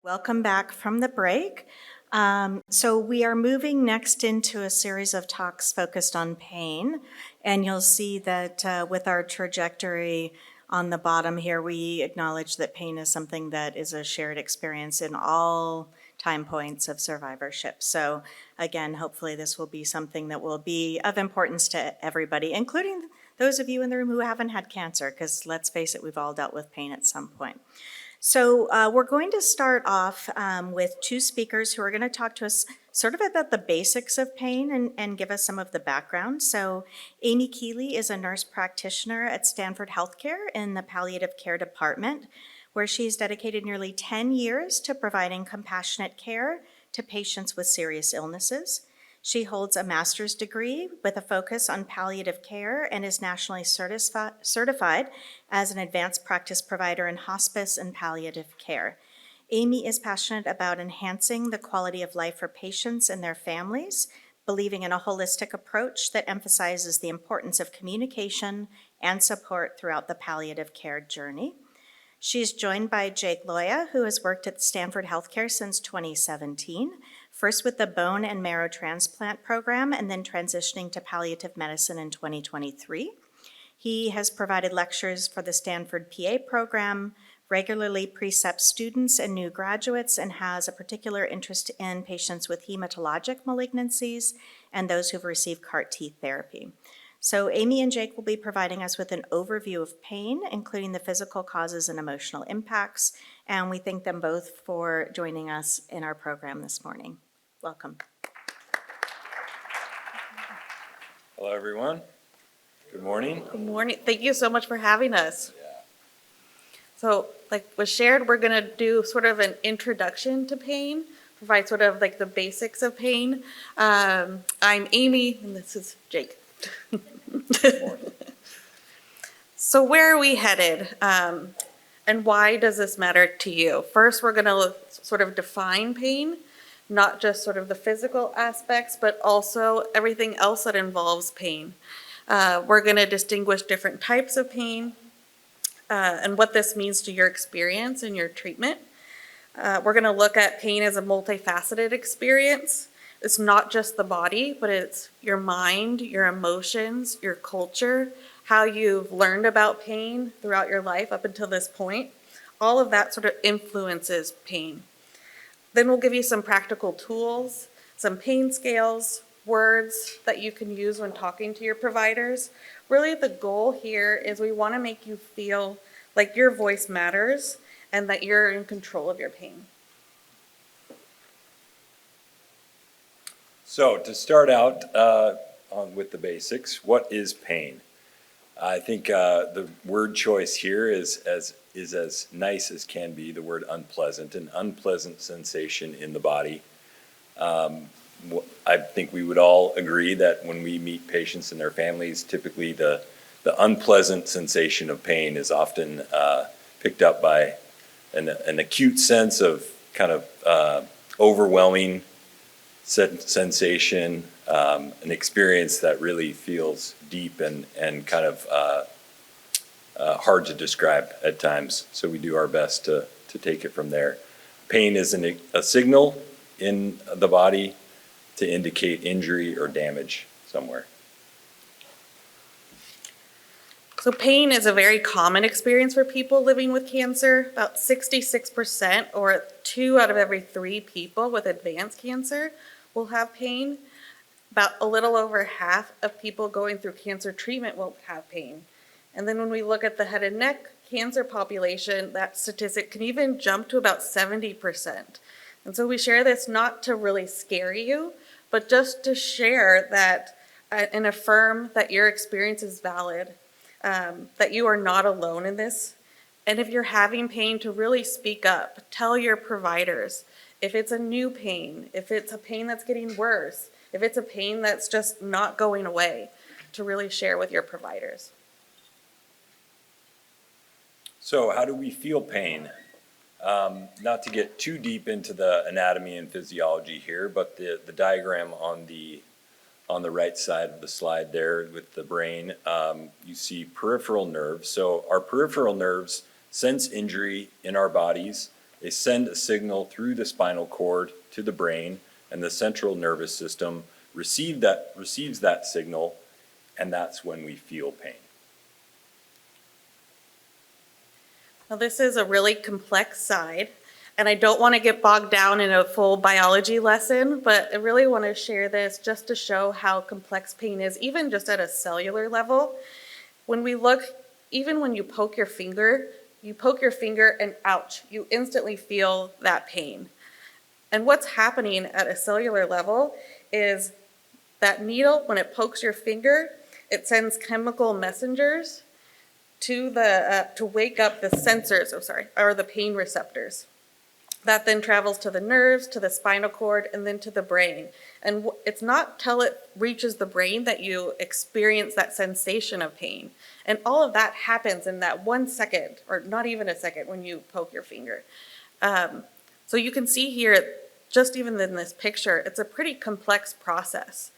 Welcome back from the break. So we are moving next into a series of talks focused on pain, and you'll see that with our trajectory on the bottom here, we acknowledge that pain is something that is a shared experience in all time points of survivorship. So again, hopefully this will be something that will be of importance to everybody, including those of you in the room who haven't had cancer, because let's face it, we've all dealt with pain at some point. So we're going to start off with two speakers who are going to talk to us sort of about the basics of pain and give us some of the background. So Amy Keely is a nurse practitioner at Stanford Healthcare in the palliative care department, where she's dedicated nearly 10 years to providing compassionate care to patients with serious illnesses. She holds a master's degree with a focus on palliative care and is nationally certified as an advanced practice provider in hospice and palliative care. Amy is passionate about enhancing the quality of life for patients and their families, believing in a holistic approach that emphasizes the importance of communication and support throughout the palliative care journey. She's joined by Jake Loya, who has worked at Stanford Healthcare since 2017, first with the bone and marrow transplant program and then transitioning to palliative medicine in 2023. He has provided lectures for the Stanford PA program, regularly precepts students and new graduates, and has a particular interest in patients with hematologic malignancies and those who've received CAR-T therapy. So Amy and Jake will be providing us with an overview of pain, including the physical causes and emotional impacts, and we thank them both for joining us in our program this morning. Welcome. Hello, everyone. Good morning. Good morning. Thank you so much for having us. So, like was shared, we're going to do sort of an introduction to pain, provide sort of like the basics of pain. I'm Amy, and this is Jake. So where are we headed, and why does this matter to you? First, we're going to sort of define pain, not just sort of the physical aspects, but also everything else that involves pain. We're going to distinguish different types of pain and what this means to your experience and your treatment. We're going to look at pain as a multifaceted experience. It's not just the body, but it's your mind, your emotions, your culture, how you've learned about pain throughout your life up until this point. All of that sort of influences pain. Then we'll give you some practical tools, some pain scales, words that you can use when talking to your providers. Really, the goal here is we want to make you feel like your voice matters and that you're in control of your pain. So to start out with the basics, what is pain? I think the word choice here is as nice as can be, the word unpleasant, an unpleasant sensation in the body. I think we would all agree that when we meet patients and their families, typically the unpleasant sensation of pain is often picked up by an acute sense of kind of overwhelming sensation, an experience that really feels deep and kind of hard to describe at times. So we do our best to take it from there. Pain is a signal in the body to indicate injury or damage somewhere. So pain is a very common experience for people living with cancer. About 66%, or 2 out of every 3 people with advanced cancer will have pain. About a little over half of people going through cancer treatment will have pain. And then when we look at the head and neck cancer population, that statistic can even jump to about 70%. And so we share this not to really scare you, but just to share that and affirm that your experience is valid, that you are not alone in this. And if you're having pain, to really speak up, tell your providers. If it's a new pain, if it's a pain that's getting worse, if it's a pain that's just not going away, to really share with your providers. So how do we feel pain? Not to get too deep into the anatomy and physiology here, but the diagram on the right side of the slide there with the brain, you see peripheral nerves. So our peripheral nerves sense injury in our bodies They send a signal through the spinal cord to the brain, and the central nervous system receives that signal, and that's when we feel pain. Now, this is a really complex side, and I don't want to get bogged down in a full biology lesson, but I really want to share this just to show how complex pain is, even just at a cellular level. When we look, even when you poke your finger and ouch, you instantly feel that pain. And what's happening at a cellular level is that needle, when it pokes your finger, it sends chemical messengers to wake up the sensors, or the pain receptors. That then travels to the nerves, to the spinal cord, and then to the brain. And it's not till it reaches the brain that you experience that sensation of pain. And all of that happens in that 1 second, or not even a second, when you poke your finger. So you can see here, just even in this picture, it's a pretty complex process.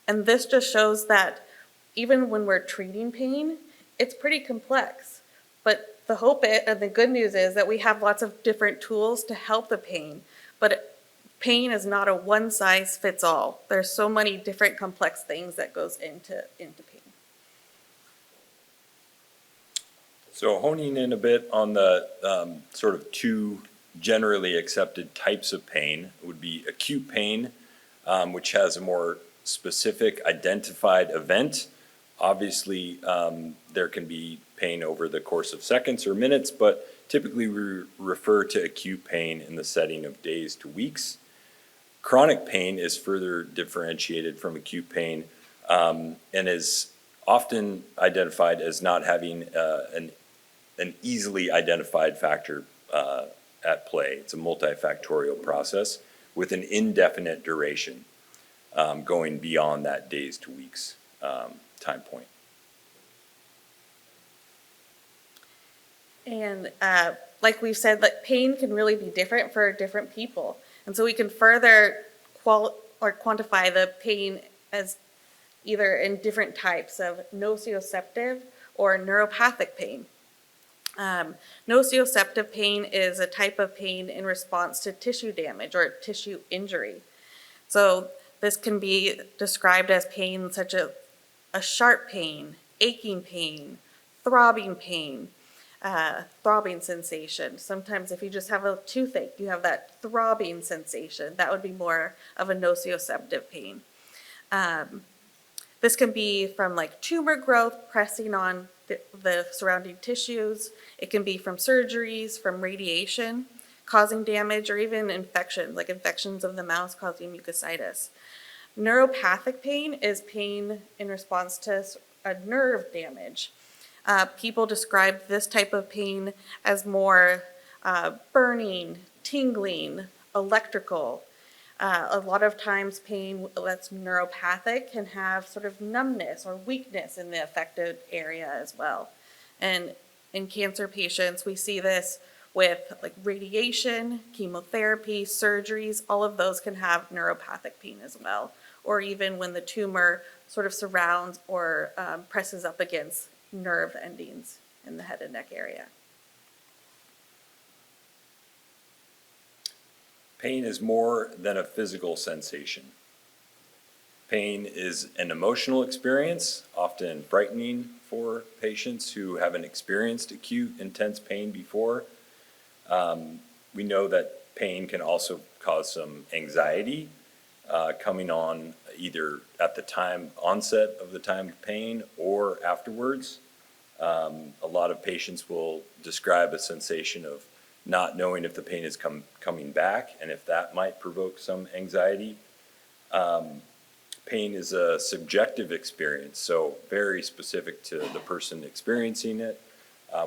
And this just shows that even when we're treating pain, it's pretty complex. But the hope and the good news is that we have lots of different tools to help the pain. But pain is not a one-size-fits-all. There's so many different complex things that goes into pain. So honing in a bit on the sort of two generally accepted types of pain would be acute pain, which has a more specific identified event. Obviously, there can be pain over the course of seconds or minutes, but typically we refer to acute pain in the setting of days to weeks. Chronic pain is further differentiated from acute pain and is often identified as not having an easily identified factor at play. It's a multifactorial process with an indefinite duration going beyond that days to weeks time point. And like we've said, that pain can really be different for different people. And so we can further quantify the pain as either in different types of nociceptive or neuropathic pain. Nociceptive pain is a type of pain in response to tissue damage or tissue injury. So this can be described as pain such as a sharp pain, aching pain, throbbing pain, throbbing sensation. Sometimes if you just have a toothache, you have that throbbing sensation. That would be more of a nociceptive pain. This can be from like tumor growth pressing on the surrounding tissues. It can be from surgeries, from radiation, causing damage, or even infection, like infections of the mouth causing mucositis. Neuropathic pain is pain in response to a nerve damage. People describe this type of pain as more burning, tingling, electrical. A lot of times pain that's neuropathic can have sort of numbness or weakness in the affected area as well. And in cancer patients, we see this with like radiation, chemotherapy, surgeries. All of those can have neuropathic pain as well, or even when the tumor sort of surrounds or presses up against nerve endings in the head and neck area. Pain is more than a physical sensation. Pain is an emotional experience, often frightening for patients who haven't experienced acute, intense pain before. We know that pain can also cause some anxiety coming on either at the onset of the time of pain or afterwards. A lot of patients will describe a sensation of not knowing if the pain is coming back and if that might provoke some anxiety. Pain is a subjective experience, so very specific to the person experiencing it.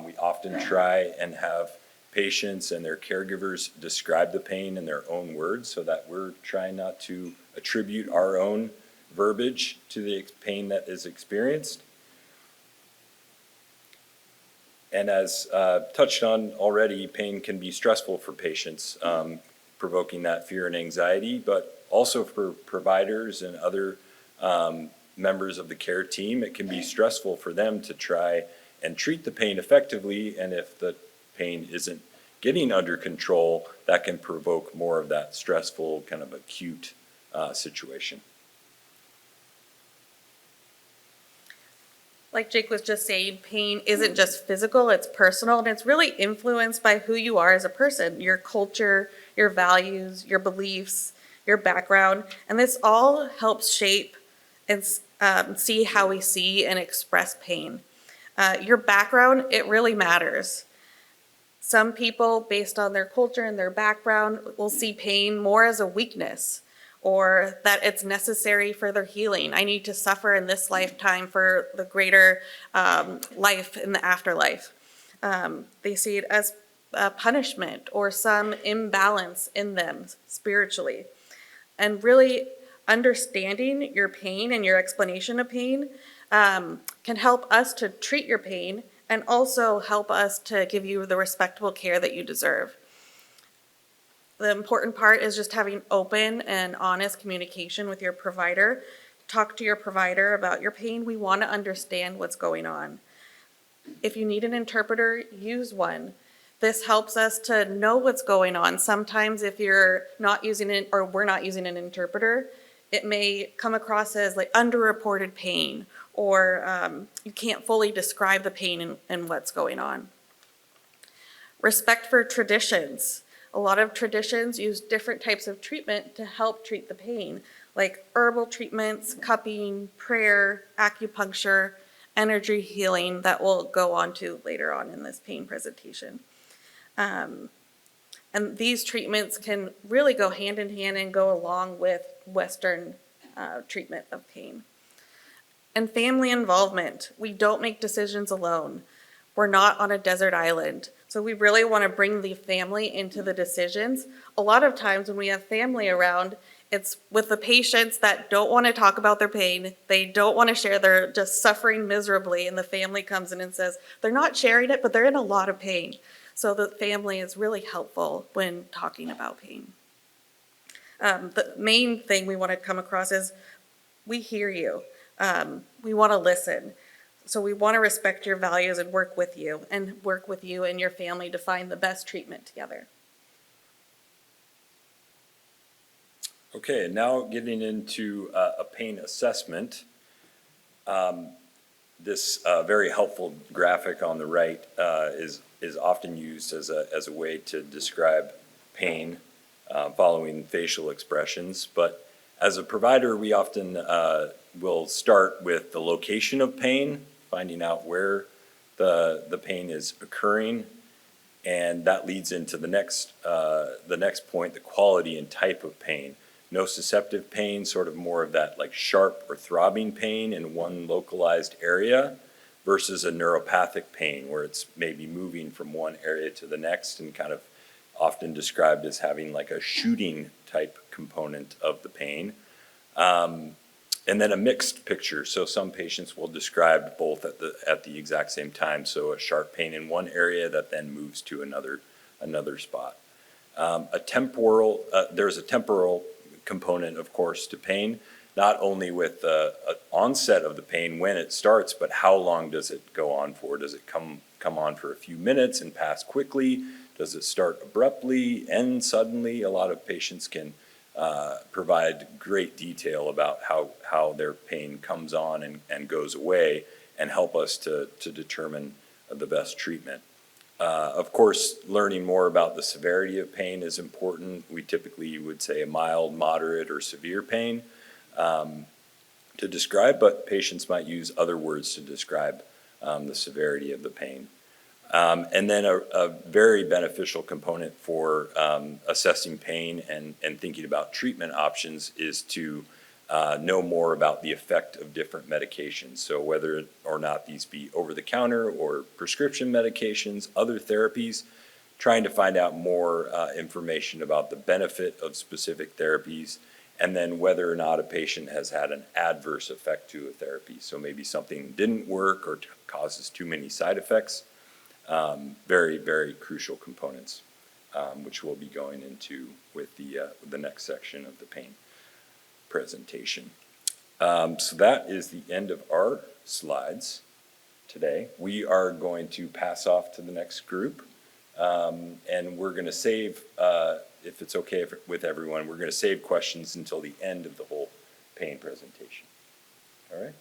We often try and have patients and their caregivers describe the pain in their own words so that we're trying not to attribute our own verbiage to the pain that is experienced. And as touched on already, pain can be stressful for patients, provoking that fear and anxiety, but also for providers and other members of the care team, it can be stressful for them to try and treat the pain effectively, and if the pain isn't getting under control, that can provoke more of that stressful kind of acute situation. Like Jake was just saying, pain isn't just physical, it's personal, and it's really influenced by who you are as a person, your culture, your values, your beliefs, your background, and this all helps shape and see how we see and express pain. Your background, it really matters. Some people, based on their culture and their background, will see pain more as a weakness or that it's necessary for their healing. I need to suffer in this lifetime for the greater life in the afterlife. They see it as a punishment or some imbalance in them spiritually. And really understanding your pain and your explanation of pain can help us to treat your pain and also help us to give you the respectable care that you deserve. The important part is just having open and honest communication with your provider. Talk to your provider about your pain. We want to understand what's going on. If you need an interpreter, use one. This helps us to know what's going on. Sometimes if you're not using it or we're not using an interpreter, it may come across as like underreported pain or you can't fully describe the pain and what's going on. Respect for traditions. A lot of traditions use different types of treatment to help treat the pain, like herbal treatments, cupping, prayer, acupuncture, energy healing that we'll go on to later on in this pain presentation. And these treatments can really go hand in hand and go along with Western treatment of pain. And family involvement. We don't make decisions alone. We're not on a desert island. So we really want to bring the family into the decisions. A lot of times when we have family around, it's with the patients that don't want to talk about their pain. They don't want to share, they're just suffering miserably, and the family comes in and says, they're not sharing it, but they're in a lot of pain. So the family is really helpful when talking about pain. The main thing we want to come across is we hear you. We want to listen. So we want to respect your values and work with you and your family to find the best treatment together. Okay, and now getting into a pain assessment. This very helpful graphic on the right is often used as a way to describe pain following facial expressions. But as a provider, we often will start with the location of pain, finding out where the pain is occurring, and that leads into the next point, the quality and type of pain. Nociceptive pain, sort of more of that like sharp or throbbing pain in one localized area, versus a neuropathic pain where it's maybe moving from one area to the next and kind of often described as having like a shooting type component of the pain. And then a mixed picture. So some patients will describe both at the exact same time. So a sharp pain in one area that then moves to another spot. There's a temporal component, of course, to pain, not only with the onset of the pain when it starts, but how long does it go on for? Does it come on for a few minutes and pass quickly? Does it start abruptly, end suddenly? A lot of patients can provide great detail about how their pain comes on and goes away and help us to determine the best treatment. Of course, learning more about the severity of pain is important. We typically would say a mild, moderate, or severe pain to describe, but patients might use other words to describe the severity of the pain. And then a very beneficial component for assessing pain and thinking about treatment options is to know more about the effect of different medications. So whether or not these be over-the-counter or prescription medications, other therapies, trying to find out more information about the benefit of specific therapies, and then whether or not a patient has had an adverse effect to a therapy. So maybe something didn't work or causes too many side effects. Very, very crucial components, which we'll be going into with the next section of the pain presentation. So that is the end of our slides today. We are going to pass off to the next group. And we're going to save, if it's okay with everyone, we're going to save questions until the end of the whole pain presentation. All right?